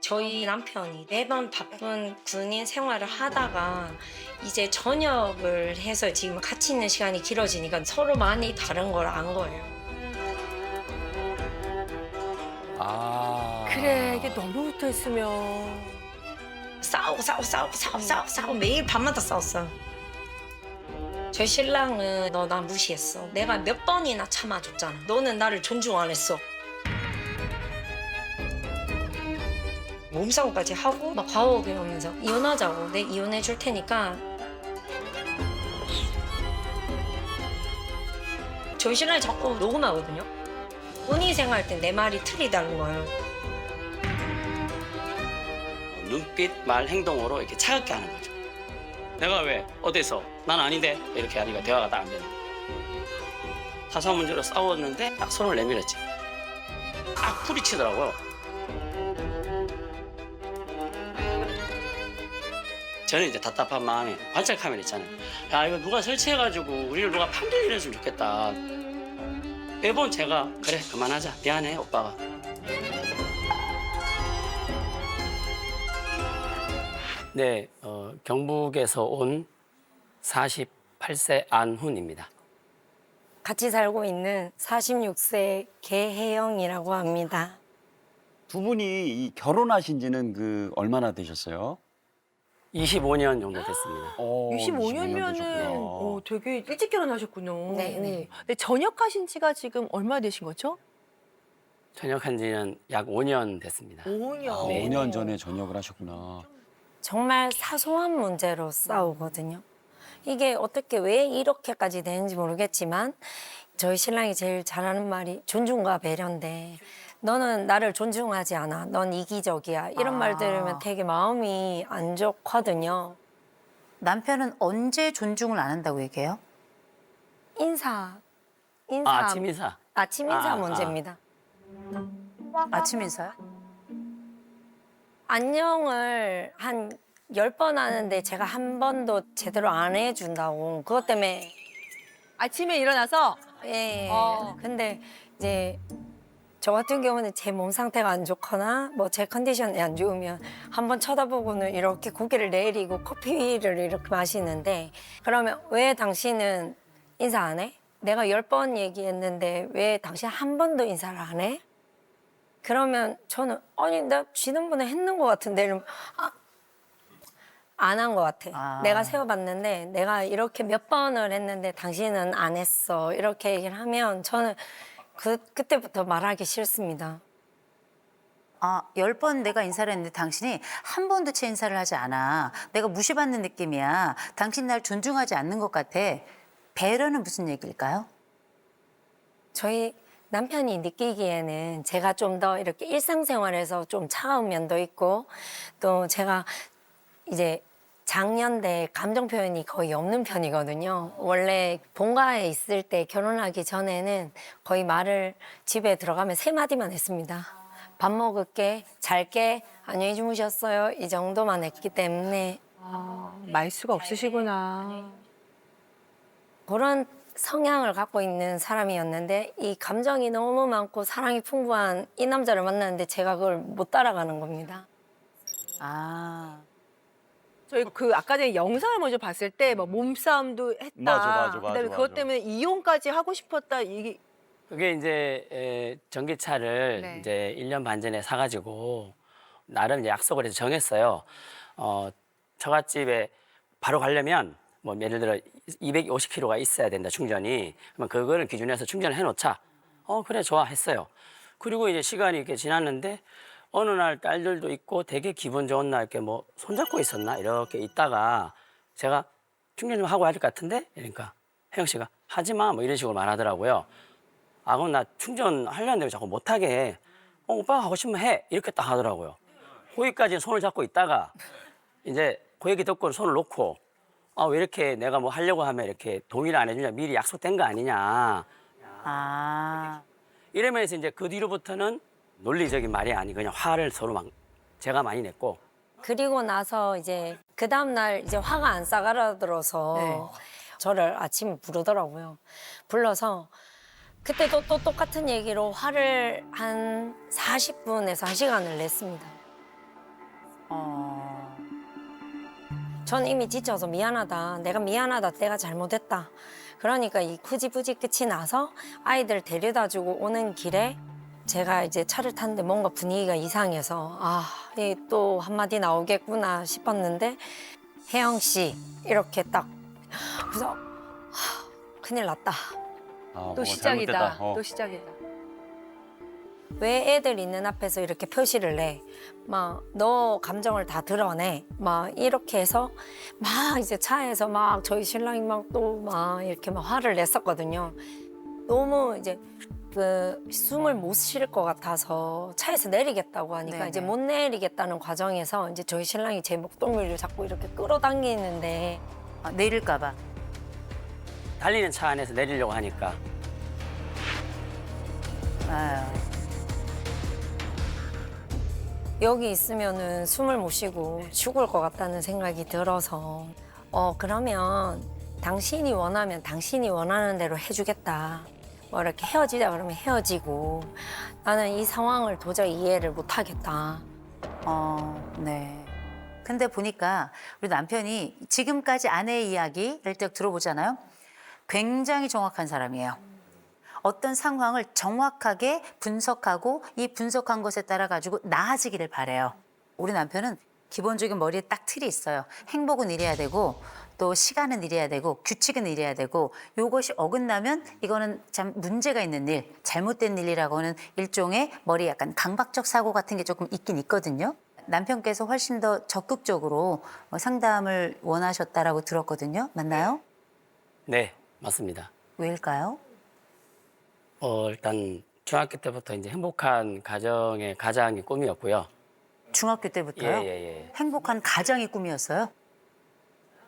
저희 남편이 매번 바쁜 군인 생활을 하다가 이제 전역을 해서 지금 같이 있는 시간이 길어지니까 서로 많이 다른 걸 안 거예요. 아. 그래, 이게 너무 붙어 있으면. 싸우고 매일 밤마다 싸웠어요. 저희 신랑은 너 나 무시했어. 내가 몇 번이나 참아줬잖아. 너는 나를 존중 안 했어. 몸싸움까지 하고 막 과거에 오면서 이혼하자고. 내 이혼해 줄 테니까. 저희 신랑이 자꾸 녹음하거든요. 본인 생활할 때 내 말이 틀리다는 거예요. 눈빛, 말, 행동으로 이렇게 차갑게 하는 거죠. 내가 왜? 어디서? 난 아닌데? 이렇게 하니까 대화가 딱 안 되는 거예요. 사소한 문제로 싸웠는데 딱 손을 내밀었지. 딱 부딪히더라고요. 저는 이제 답답한 마음에 관찰 카메라 있잖아요. 야, 이거 누가 설치해가지고 우리를 누가 판결을 했으면 좋겠다. 매번 제가 그래 그만하자. 미안해 오빠가. 네, 경북에서 온 48세 안훈입니다. 같이 살고 있는 46세 개혜영이라고 합니다. 두 분이 이 결혼하신 지는 그 얼마나 되셨어요? 25년 정도 됐습니다. 25년면은 되게 일찍 결혼하셨군요. 네, 네. 근데 전역하신 지가 지금 얼마 되신 거죠? 전역한 지는 약 5년 됐습니다. 5년. 아, 네. 5년 전에 전역을 하셨구나. 정말 사소한 문제로 싸우거든요. 이게 어떻게 왜 이렇게까지 되는지 모르겠지만 저희 신랑이 제일 잘하는 말이 존중과 배려인데 너는 나를 존중하지 않아. 넌 이기적이야. 이런 말 들으면 되게 마음이 안 좋거든요. 남편은 언제 존중을 안 한다고 얘기해요? 인사. 아침 인사. 아침 인사 아. 문제입니다. 아침 인사요? 안녕을 한 10번 하는데 제가 한 번도 제대로 안 해준다고. 그것 때문에 아침에 일어나서 예. 어. 근데 이제 저 같은 경우는 제 몸 상태가 안 좋거나 뭐 제 컨디션이 안 좋으면 한번 쳐다보고는 이렇게 고개를 내리고 커피를 이렇게 마시는데 그러면 왜 당신은 인사 안 해? 내가 10번 얘기했는데 왜 당신 한 번도 인사를 안 해? 그러면 저는 아니 나 지난번에 했는 것 같은데 이러면 안 한 것 같아. 아. 내가 세워봤는데 내가 이렇게 몇 번을 했는데 당신은 안 했어. 이렇게 얘기를 하면 저는 그때부터 말하기 싫습니다. 10번 내가 인사를 했는데 당신이 한 번도 채 인사를 하지 않아. 내가 무시받는 느낌이야. 당신 날 존중하지 않는 것 같아. 배려는 무슨 얘기일까요? 저희 남편이 느끼기에는 제가 좀 더 이렇게 일상생활에서 좀 차가운 면도 있고 또 제가 이제 장년대 감정 표현이 거의 없는 편이거든요. 원래 본가에 있을 때 결혼하기 전에는 거의 말을 집에 들어가면 3마디만 했습니다. 밥 먹을게, 잘게, 안녕히 주무셨어요. 이 정도만 했기 때문에 말수가 없으시구나. 그런 성향을 갖고 있는 사람이었는데 이 감정이 너무 많고 사랑이 풍부한 이 남자를 만났는데 제가 그걸 못 따라가는 겁니다. 아, 저희 그 아까 전에 영상을 먼저 봤을 때 막 몸싸움도 했다. 맞아. 그다음에 그것 때문에 이혼까지 하고 싶었다. 이게 그게 이제 전기차를 네. 이제 1년 반 전에 사가지고 나름 이제 약속을 해서 정했어요. 처갓집에 바로 가려면 뭐 예를 들어 250km가 있어야 된다 충전이. 그러면 그거를 기준해서 충전을 해놓자. 그래 좋아 했어요. 그리고 이제 시간이 이렇게 지났는데 어느 날 딸들도 있고 되게 기분 좋은 날 이렇게 뭐 손잡고 있었나 이렇게 있다가 제가 충전 좀 하고 할 것 같은데 그러니까 혜영 씨가 하지 마 뭐 이런 식으로 말하더라고요. 그럼 나 충전하려는데 왜 자꾸 못하게 해? 오빠가 하고 싶으면 해. 이렇게 딱 하더라고요. 거기까지 손을 잡고 있다가 이제 그 얘기 듣고 손을 놓고 왜 이렇게 내가 뭐 하려고 하면 이렇게 동의를 안 해주냐. 미리 약속된 거 아니냐. 이러면서 이제 그 뒤로부터는 논리적인 말이 아니고 그냥 화를 서로 막 제가 많이 냈고 그리고 나서 이제 그 다음날 이제 화가 안 싸가라들어서 저를 아침에 부르더라고요. 불러서 그때도 또 똑같은 얘기로 화를 한 40분에서 1시간을 냈습니다. 전 이미 지쳐서 미안하다. 내가 미안하다. 내가 잘못했다. 그러니까 이 후지부지 끝이 나서 아이들 데려다 주고 오는 길에 제가 이제 차를 탔는데 뭔가 분위기가 이상해서 또 한마디 나오겠구나 싶었는데 혜영 씨 이렇게 딱 그래서 큰일 났다. 아, 또 뭐가 시작이다. 잘못됐다. 또 시작이다. 왜 애들 있는 앞에서 이렇게 표시를 내? 막 너 감정을 다 드러내. 막 이렇게 해서 막 이제 차에서 막 저희 신랑이 막 또 막 이렇게 막 화를 냈었거든요. 너무 이제 그 숨을 못 쉴 것 같아서 차에서 내리겠다고 하니까 네네. 이제 못 내리겠다는 과정에서 이제 저희 신랑이 제 목덜미를 자꾸 이렇게 끌어당기는데 내릴까 봐. 달리는 차 안에서 내리려고 하니까 아유. 여기 있으면은 숨을 못 쉬고 죽을 것 같다는 생각이 들어서 그러면 당신이 원하면 당신이 원하는 대로 해주겠다. 뭐 이렇게 헤어지자 그러면 헤어지고 나는 이 상황을 도저히 이해를 못 하겠다. 네. 근데 보니까 우리 남편이 지금까지 아내의 이야기를 딱 들어보잖아요. 굉장히 정확한 사람이에요. 어떤 상황을 정확하게 분석하고 이 분석한 것에 따라 가지고 나아지기를 바래요. 우리 남편은 기본적인 머리에 딱 틀이 있어요. 행복은 이래야 되고 또 시간은 이래야 되고 규칙은 이래야 되고 이것이 어긋나면 이거는 참 문제가 있는 일, 잘못된 일이라고는 일종의 머리 약간 강박적 사고 같은 게 조금 있긴 있거든요. 남편께서 훨씬 더 적극적으로 상담을 원하셨다라고 들었거든요. 맞나요? 네, 맞습니다. 왜일까요? 일단 중학교 때부터 이제 행복한 가정의 가장이 꿈이었고요. 중학교 때부터요? 예. 행복한 가정이 꿈이었어요?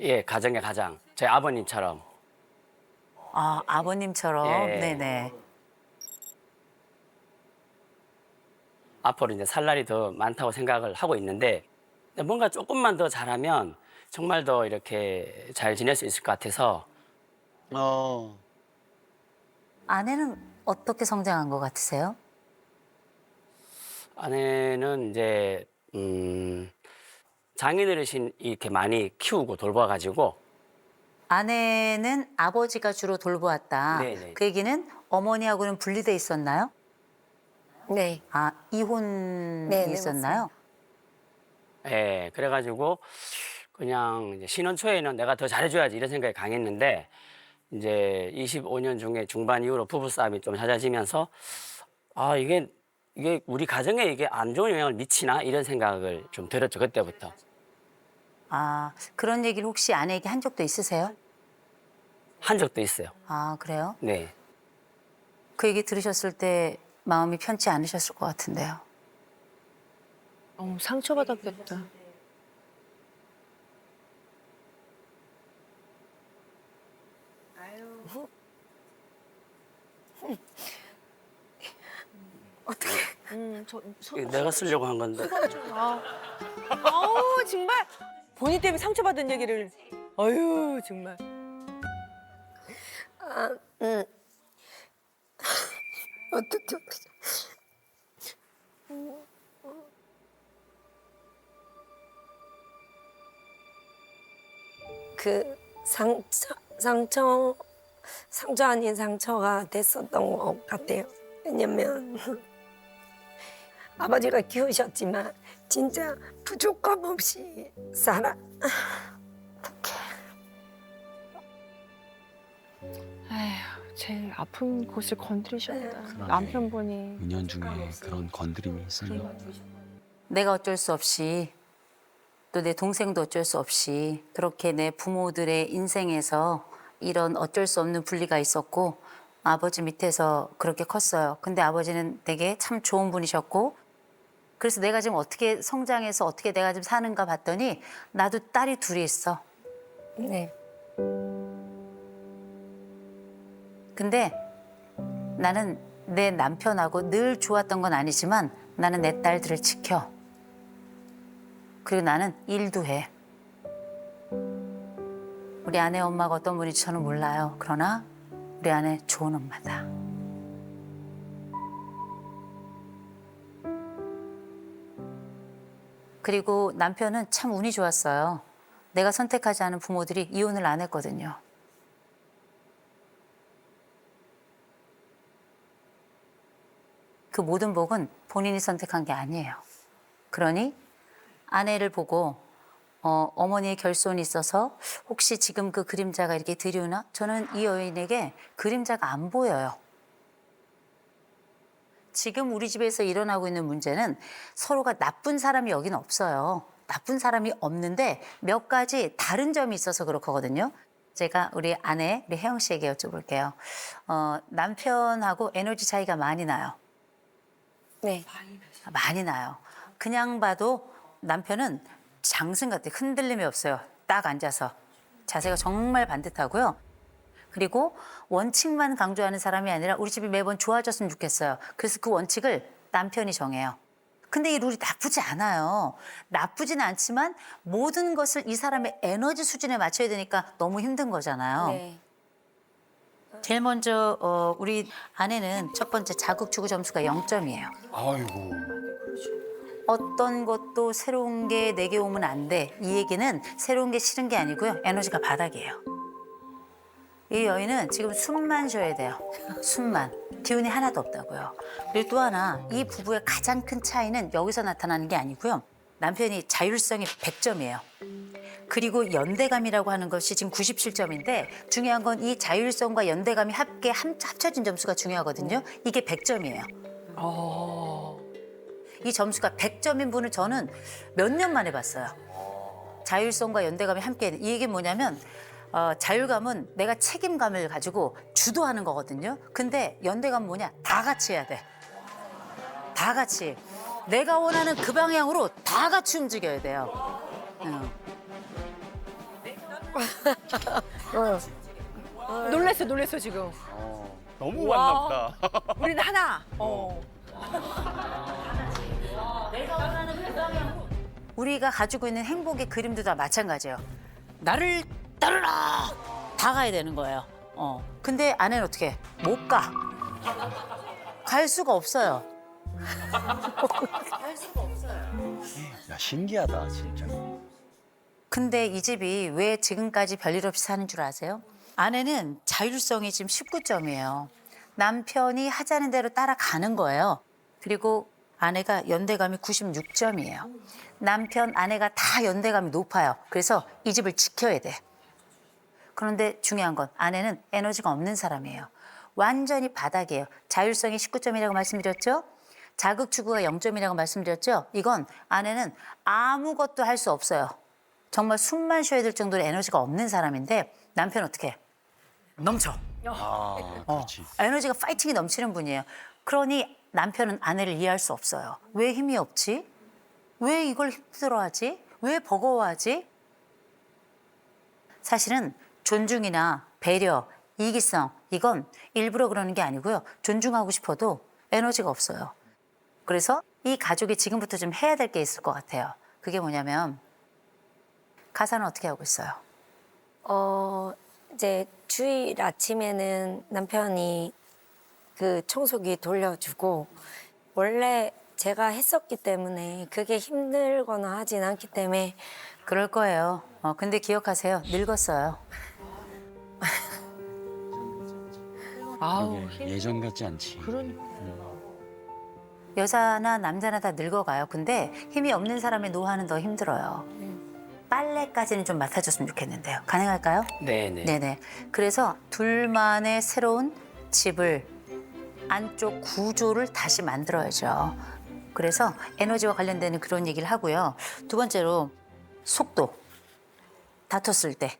예, 가정의 가장. 저희 아버님처럼. 아, 아버님처럼. 예. 네네. 앞으로 이제 살 날이 더 많다고 생각을 하고 있는데 뭔가 조금만 더 잘하면 정말 더 이렇게 잘 지낼 수 있을 것 같아서 아내는 어떻게 성장한 것 같으세요? 아내는 이제 장인어르신 이렇게 많이 키우고 돌봐가지고 아내는 아버지가 주로 돌보았다. 네네. 그 얘기는 어머니하고는 분리돼 있었나요? 네. 아, 이혼이 네, 있었나요? 예, 그래가지고 그냥 이제 신혼 초에는 내가 더 잘해줘야지 이런 생각이 강했는데 이제 25년 중에 중반 이후로 부부싸움이 좀 잦아지면서 이게 우리 가정에 이게 안 좋은 영향을 미치나 이런 생각을 좀 들었죠, 그때부터. 아, 그런 얘기를 혹시 아내에게 한 적도 있으세요? 한 적도 있어요. 아, 그래요? 네. 그 얘기 들으셨을 때 마음이 편치 않으셨을 것 같은데요. 상처받았겠다. 내가 쓰려고 한 건데. 정말 본인 때문에 상처받은 얘기를. 어휴, 정말. 어떻게 그 상처 아닌 상처가 됐었던 것 같아요. 왜냐면 아버지가 키우셨지만 진짜 부족함 없이 에휴, 제일 아픈 곳을 건드리셨다. 그러네. 남편분이. 은연중에 그런 건드림이 있어요. 내가 어쩔 수 없이 또 내 동생도 어쩔 수 없이 그렇게 내 부모들의 인생에서 이런 어쩔 수 없는 분리가 있었고 아버지 밑에서 그렇게 컸어요. 근데 아버지는 되게 참 좋은 분이셨고 그래서 내가 지금 어떻게 성장해서 어떻게 내가 지금 사는가 봤더니 나도 딸이 둘이 있어. 네. 근데 나는 내 남편하고 늘 좋았던 건 아니지만 나는 내 딸들을 지켜. 그리고 나는 일도 해. 우리 아내 엄마가 어떤 분인지 저는 몰라요. 그러나 우리 아내 좋은 엄마다. 그리고 남편은 참 운이 좋았어요. 내가 선택하지 않은 부모들이 이혼을 안 했거든요. 그 모든 복은 본인이 선택한 게 아니에요. 그러니 아내를 보고 어머니의 결손이 있어서 혹시 지금 그 그림자가 이렇게 드리우나? 저는 이 여인에게 그림자가 안 보여요. 지금 우리 집에서 일어나고 있는 문제는 서로가 나쁜 사람이 여긴 없어요. 나쁜 사람이 없는데 몇 가지 다른 점이 있어서 그렇거든요. 제가 우리 아내, 우리 혜영 씨에게 여쭤볼게요. 남편하고 에너지 차이가 많이 나요. 네. 많이 나요. 그냥 봐도 남편은 장승 같아요. 흔들림이 없어요. 딱 앉아서. 자세가 정말 반듯하고요. 그리고 원칙만 강조하는 사람이 아니라 우리 집이 매번 좋아졌으면 좋겠어요. 그래서 그 원칙을 남편이 정해요. 근데 이 룰이 나쁘지 않아요. 나쁘진 않지만 모든 것을 이 사람의 에너지 수준에 맞춰야 되니까 너무 힘든 거잖아요. 네. 제일 먼저 우리 아내는 첫 번째 자극주구 점수가 0점이에요. 아이고. 어떤 것도 새로운 게 내게 오면 안 돼. 이 얘기는 새로운 게 싫은 게 아니고요. 에너지가 바닥이에요. 이 여인은 지금 숨만 쉬어야 돼요. 숨만. 기운이 하나도 없다고요. 그리고 또 하나, 이 부부의 가장 큰 차이는 여기서 나타나는 게 아니고요. 남편이 자율성이 100점이에요. 그리고 연대감이라고 하는 것이 지금 97점인데 중요한 건 이 자율성과 연대감이 합쳐진 점수가 중요하거든요. 이게 100점이에요. 이 점수가 100점인 분을 저는 몇 년 만에 봤어요. 자율성과 연대감이 함께. 이 얘기는 뭐냐면 자율감은 내가 책임감을 가지고 주도하는 거거든요. 근데 연대감은 뭐냐? 다 같이 해야 돼. 다 같이. 내가 원하는 그 방향으로 다 같이 움직여야 돼요. 놀랬어 지금. 너무 와. 왔나 보다. 우리는 하나. 우리가 가지고 있는 행복의 그림도 다 마찬가지예요. 나를 따르라! 다 가야 되는 거예요. 근데 아내는 어떻게 해? 못 가. 갈 수가 없어요. 야, 신기하다, 진짜. 근데 이 집이 왜 지금까지 별일 없이 사는 줄 아세요? 아내는 자율성이 지금 19점이에요. 남편이 하자는 대로 따라가는 거예요. 그리고 아내가 연대감이 96점이에요. 남편, 아내가 다 연대감이 높아요. 그래서 이 집을 지켜야 돼. 그런데 중요한 건 아내는 에너지가 없는 사람이에요. 완전히 바닥이에요. 자율성이 19점이라고 말씀드렸죠? 자극주구가 0점이라고 말씀드렸죠? 이건 아내는 아무것도 할 수 없어요. 정말 숨만 쉬어야 될 정도로 에너지가 없는 사람인데 남편은 어떻게 해? 넘쳐. 아, 그렇지. 에너지가 파이팅이 넘치는 분이에요. 그러니 남편은 아내를 이해할 수 없어요. 왜 힘이 없지? 왜 이걸 힘들어하지? 왜 버거워하지? 사실은 존중이나 배려, 이기성 이건 일부러 그러는 게 아니고요. 존중하고 싶어도 에너지가 없어요. 그래서 이 가족이 지금부터 좀 해야 될 게 있을 것 같아요. 그게 뭐냐면 가사는 어떻게 하고 있어요? 이제 주일 아침에는 남편이 그 청소기 돌려주고 원래 제가 했었기 때문에 그게 힘들거나 하진 않기 때문에 그럴 거예요. 근데 기억하세요. 늙었어요. 아우 그러게, 예전 같지 않지. 여자나 남자나 다 늙어가요. 근데 힘이 없는 사람의 노화는 더 힘들어요. 빨래까지는 좀 맡아줬으면 좋겠는데요. 가능할까요? 네네. 네네. 그래서 둘만의 새로운 집을 안쪽 구조를 다시 만들어야죠. 그래서 에너지와 관련되는 그런 얘기를 하고요. 두 번째로 속도. 다퉜을 때.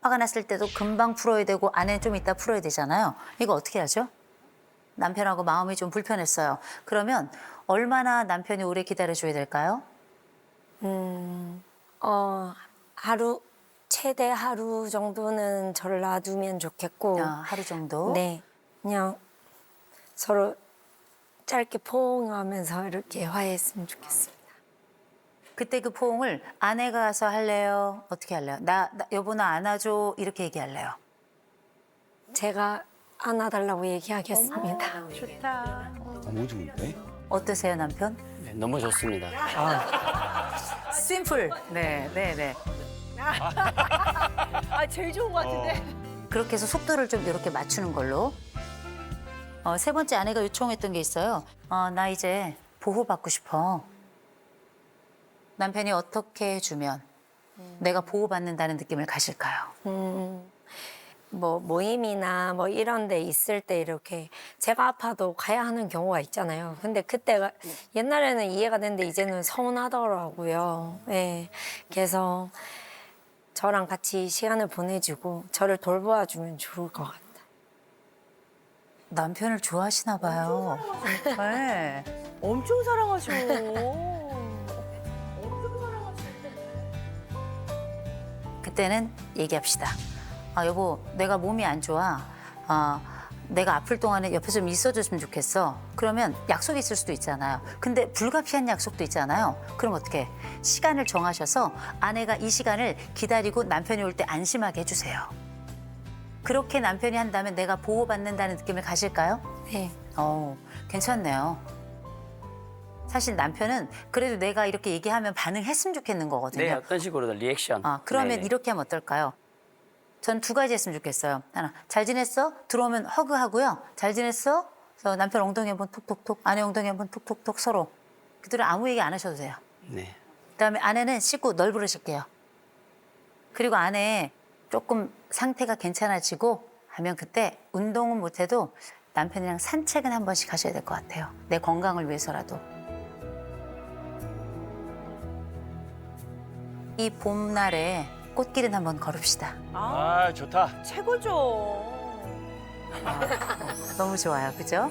화가 났을 때도 금방 풀어야 되고 아내는 좀 이따 풀어야 되잖아요. 이거 어떻게 하죠? 남편하고 마음이 좀 불편했어요. 그러면 얼마나 남편이 오래 기다려줘야 될까요? 하루 최대 하루 정도는 저를 놔두면 좋겠고 하루 정도. 네 그냥 서로 짧게 포옹하면서 이렇게 화해했으면 좋겠습니다. 그때 그 포옹을 아내가 가서 할래요? 어떻게 할래요? 여보 나 안아줘 이렇게 얘기할래요? 제가 안아달라고 얘기하겠습니다. 좋다. 너무 좋은데? 어떠세요 남편? 네, 너무 좋습니다. 심플. 네, 네, 네. 아 제일 좋은 것 같은데. 그렇게 해서 속도를 좀 이렇게 맞추는 걸로. 세 번째 아내가 요청했던 게 있어요. 나 이제 보호받고 싶어. 남편이 어떻게 해주면 내가 보호받는다는 느낌을 가질까요? 뭐 모임이나 뭐 이런 데 있을 때 이렇게 제가 아파도 가야 하는 경우가 있잖아요. 근데 그때가 옛날에는 이해가 됐는데 이제는 서운하더라고요. 예. 그래서 저랑 같이 시간을 보내주고 저를 돌보아주면 좋을 것 같아요. 남편을 좋아하시나 봐요. 네. 엄청 사랑하셔. 그때는 얘기합시다. 여보, 내가 몸이 안 좋아. 내가 아플 동안에 옆에 좀 있어줬으면 좋겠어. 그러면 약속이 있을 수도 있잖아요. 근데 불가피한 약속도 있잖아요. 그럼 어떻게? 시간을 정하셔서 아내가 이 시간을 기다리고 남편이 올 때 안심하게 해주세요. 그렇게 남편이 한다면 내가 보호받는다는 느낌을 가질까요? 네. 괜찮네요. 사실 남편은 그래도 내가 이렇게 얘기하면 반응했으면 좋겠는 거거든요. 네, 어떤 식으로든 리액션. 그러면 네네. 이렇게 하면 어떨까요? 전 두 가지 했으면 좋겠어요. 하나, 잘 지냈어? 들어오면 허그하고요. 잘 지냈어? 그래서 남편 엉덩이 한번 톡톡톡, 아내 엉덩이 한번 톡톡톡 서로. 그들은 아무 얘기 안 하셔도 돼요. 네. 그다음에 아내는 씻고 널 부르실게요. 그리고 아내 조금 상태가 괜찮아지고 하면 그때 운동은 못해도 남편이랑 산책은 한 번씩 하셔야 될 것 같아요. 내 건강을 위해서라도. 이 봄날에 꽃길은 한번 걸읍시다. 아, 좋다. 최고죠. 너무 좋아요, 그죠?